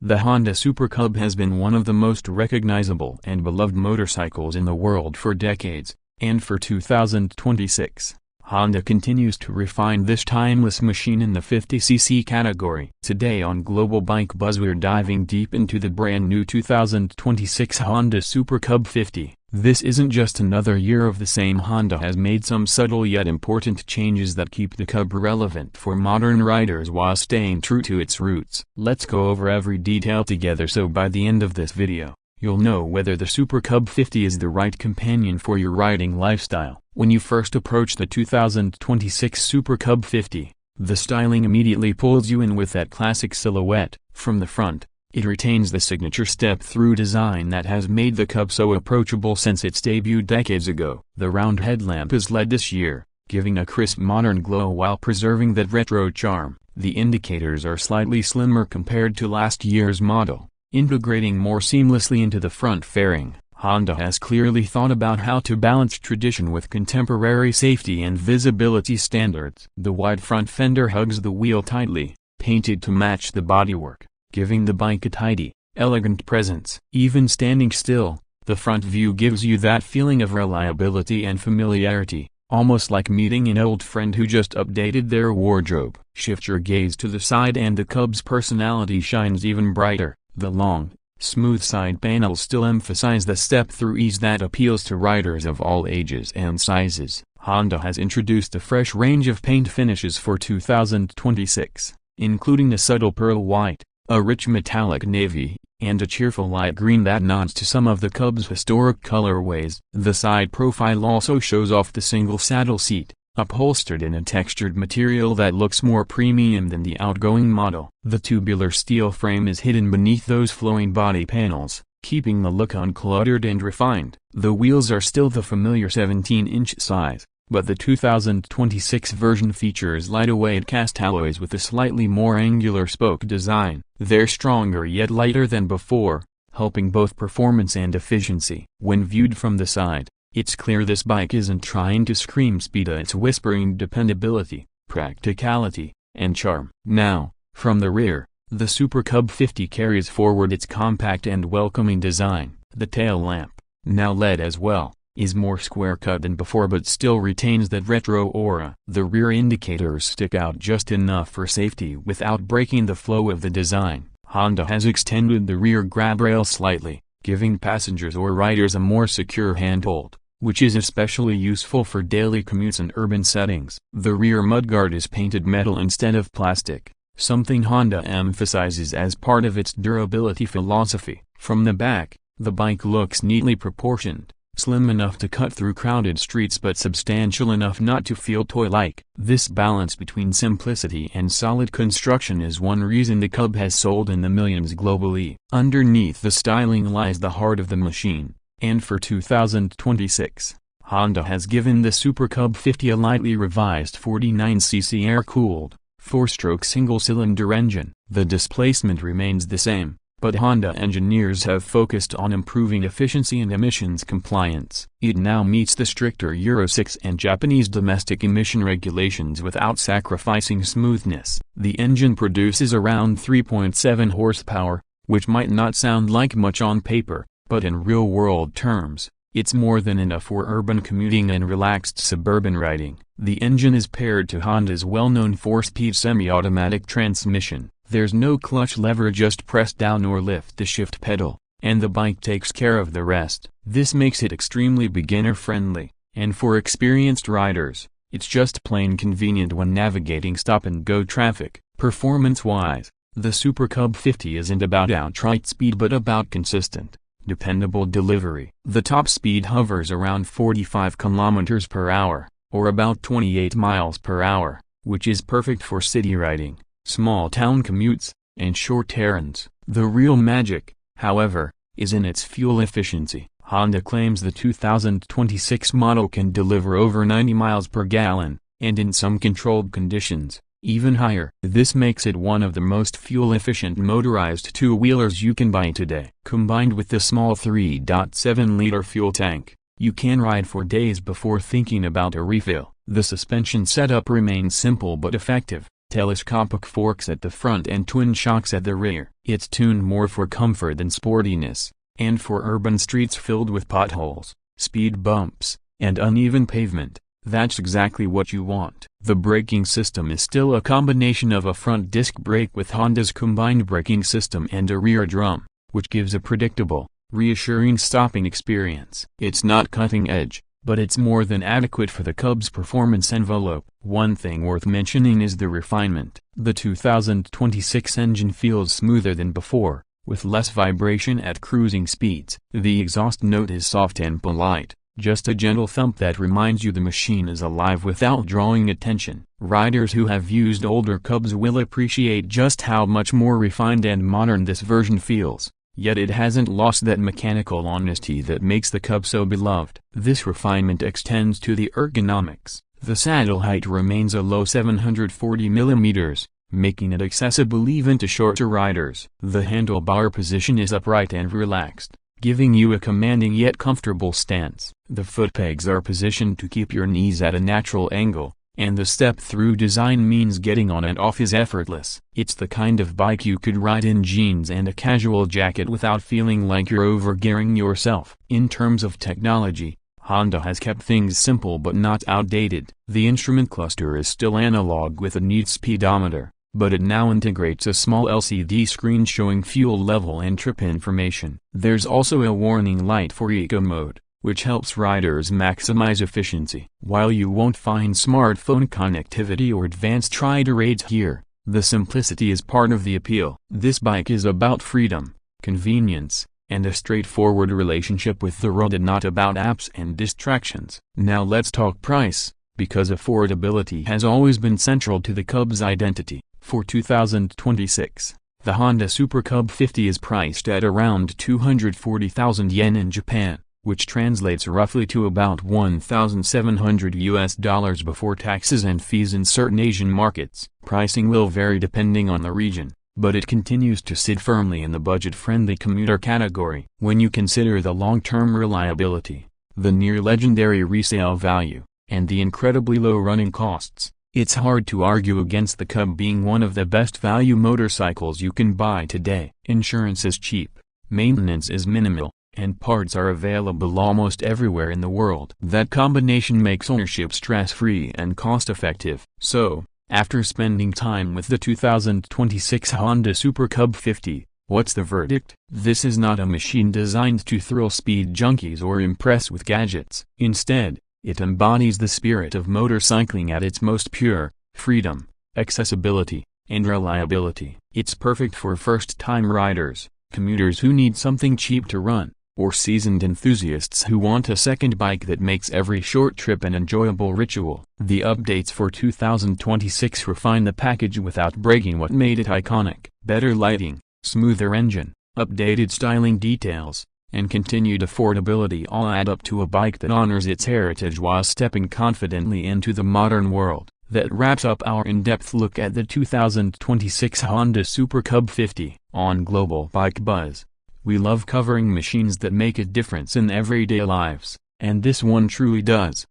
The Honda Super Cub has been one of the most recognizable and beloved motorcycles in the world for decades, and for 2026, Honda continues to refine this timeless machine in the 50cc category. Today on Global Bike Buzz we're diving deep into the brand new 2026 Honda Super Cub 50. This isn't just another year of the same. Honda has made some subtle yet important changes that keep the Cub relevant for modern riders while staying true to its roots. Let's go over every detail together so by the end of this video, you'll know whether the Super Cub 50 is the right companion for your riding lifestyle. When you first approach the 2026 Super Cub 50, the styling immediately pulls you in with that classic silhouette. From the front, it retains the signature step-through design that has made the Cub so approachable since its debut decades ago. The round headlamp is LED this year, giving a crisp modern glow while preserving that retro charm. The indicators are slightly slimmer compared to last year's model, integrating more seamlessly into the front fairing. Honda has clearly thought about how to balance tradition with contemporary safety and visibility standards. The wide front fender hugs the wheel tightly, painted to match the bodywork, giving the bike a tidy, elegant presence. Even standing still, the front view gives you that feeling of reliability and familiarity, almost like meeting an old friend who just updated their wardrobe. Shift your gaze to the side and the Cub's personality shines even brighter. The long, smooth side panels still emphasize the step-through ease that appeals to riders of all ages and sizes. Honda has introduced a fresh range of paint finishes for 2026, including a subtle pearl white, a rich metallic navy, and a cheerful light green that nods to some of the Cub's historic colorways. The side profile also shows off the single saddle seat, upholstered in a textured material that looks more premium than the outgoing model. The tubular steel frame is hidden beneath those flowing body panels, keeping the look uncluttered and refined. The wheels are still the familiar 17-inch size, but the 2026 version features lighter-weight cast alloys with a slightly more angular spoke design. They're stronger yet lighter than before, helping both performance and efficiency. When viewed from the side, it's clear this bike isn't trying to scream speed, it's whispering dependability, practicality, and charm. Now, from the rear, the Super Cub 50 carries forward its compact and welcoming design. The tail lamp, now LED as well, is more square-cut than before but still retains that retro aura. The rear indicators stick out just enough for safety without breaking the flow of the design. Honda has extended the rear grab rail slightly, giving passengers or riders a more secure handhold, which is especially useful for daily commutes and urban settings. The rear mudguard is painted metal instead of plastic, something Honda emphasizes as part of its durability philosophy. From the back, the bike looks neatly proportioned, slim enough to cut through crowded streets but substantial enough not to feel toy-like. This balance between simplicity and solid construction is one reason the Cub has sold in the millions globally. Underneath the styling lies the heart of the machine, and for 2026, Honda has given the Super Cub 50 a lightly revised 49cc air-cooled, 4-stroke single-cylinder engine. The displacement remains the same, but Honda engineers have focused on improving efficiency and emissions compliance. It now meets the stricter Euro 6 and Japanese domestic emission regulations without sacrificing smoothness. The engine produces around 3.7 horsepower, which might not sound like much on paper, but in real-world terms, it's more than enough for urban commuting and relaxed suburban riding. The engine is paired to Honda's well-known 4-speed semi-automatic transmission. There's no clutch lever, just press down or lift the shift pedal, and the bike takes care of the rest. This makes it extremely beginner-friendly, and for experienced riders, it's just plain convenient when navigating stop-and-go traffic. Performance-wise, the Super Cub 50 isn't about outright speed but about consistent, dependable delivery. The top speed hovers around 45 km per hour, or about 28 miles per hour, which is perfect for city riding, small town commutes, and short errands. The real magic, however, is in its fuel efficiency. Honda claims the 2026 model can deliver over 90 miles per gallon, and in some controlled conditions, even higher. This makes it one of the most fuel-efficient motorized two-wheelers you can buy today. Combined with the small 3.7-liter fuel tank, you can ride for days before thinking about a refill. The suspension setup remains simple but effective. Telescopic forks at the front and twin shocks at the rear. It's tuned more for comfort than sportiness, and for urban streets filled with potholes, speed bumps, and uneven pavement, that's exactly what you want. The braking system is still a combination of a front disc brake with Honda's combined braking system and a rear drum, which gives a predictable, reassuring stopping experience. It's not cutting edge, but it's more than adequate for the Cub's performance envelope. One thing worth mentioning is the refinement. The 2026 engine feels smoother than before, with less vibration at cruising speeds. The exhaust note is soft and polite, just a gentle thump that reminds you the machine is alive without drawing attention. Riders who have used older Cubs will appreciate just how much more refined and modern this version feels. Yet it hasn't lost that mechanical honesty that makes the Cub so beloved. This refinement extends to the ergonomics. The saddle height remains a low 740 mm, making it accessible even to shorter riders. The handlebar position is upright and relaxed, giving you a commanding yet comfortable stance. The foot pegs are positioned to keep your knees at a natural angle, and the step-through design means getting on and off is effortless. It's the kind of bike you could ride in jeans and a casual jacket without feeling like you're overgearing yourself. In terms of technology, Honda has kept things simple but not outdated. The instrument cluster is still analog with a neat speedometer, but it now integrates a small LCD screen showing fuel level and trip information. There's also a warning light for eco mode, which helps riders maximize efficiency. While you won't find smartphone connectivity or advanced rider aids here, the simplicity is part of the appeal. This bike is about freedom, convenience, and a straightforward relationship with the road and not about apps and distractions. Now let's talk price, because affordability has always been central to the Cub's identity. For 2026, the Honda Super Cub 50 is priced at around 240,000 yen in Japan, which translates roughly to about $1,700 before taxes and fees in certain Asian markets. Pricing will vary depending on the region, but it continues to sit firmly in the budget-friendly commuter category. When you consider the long-term reliability, the near-legendary resale value, and the incredibly low running costs, it's hard to argue against the Cub being one of the best value motorcycles you can buy today. Insurance is cheap, maintenance is minimal, and parts are available almost everywhere in the world. That combination makes ownership stress-free and cost-effective. So, after spending time with the 2026 Honda Super Cub 50, what's the verdict? This is not a machine designed to thrill speed junkies or impress with gadgets. Instead, it embodies the spirit of motorcycling at its most pure: freedom, accessibility, and reliability. It's perfect for first-time riders, commuters who need something cheap to run, or seasoned enthusiasts who want a second bike that makes every short trip an enjoyable ritual. The updates for 2026 refine the package without breaking what made it iconic. Better lighting, smoother engine, updated styling details, and continued affordability all add up to a bike that honors its heritage while stepping confidently into the modern world. That wraps up our in-depth look at the 2026 Honda Super Cub 50. On Global Bike Buzz, we love covering machines that make a difference in everyday lives, and this one truly does.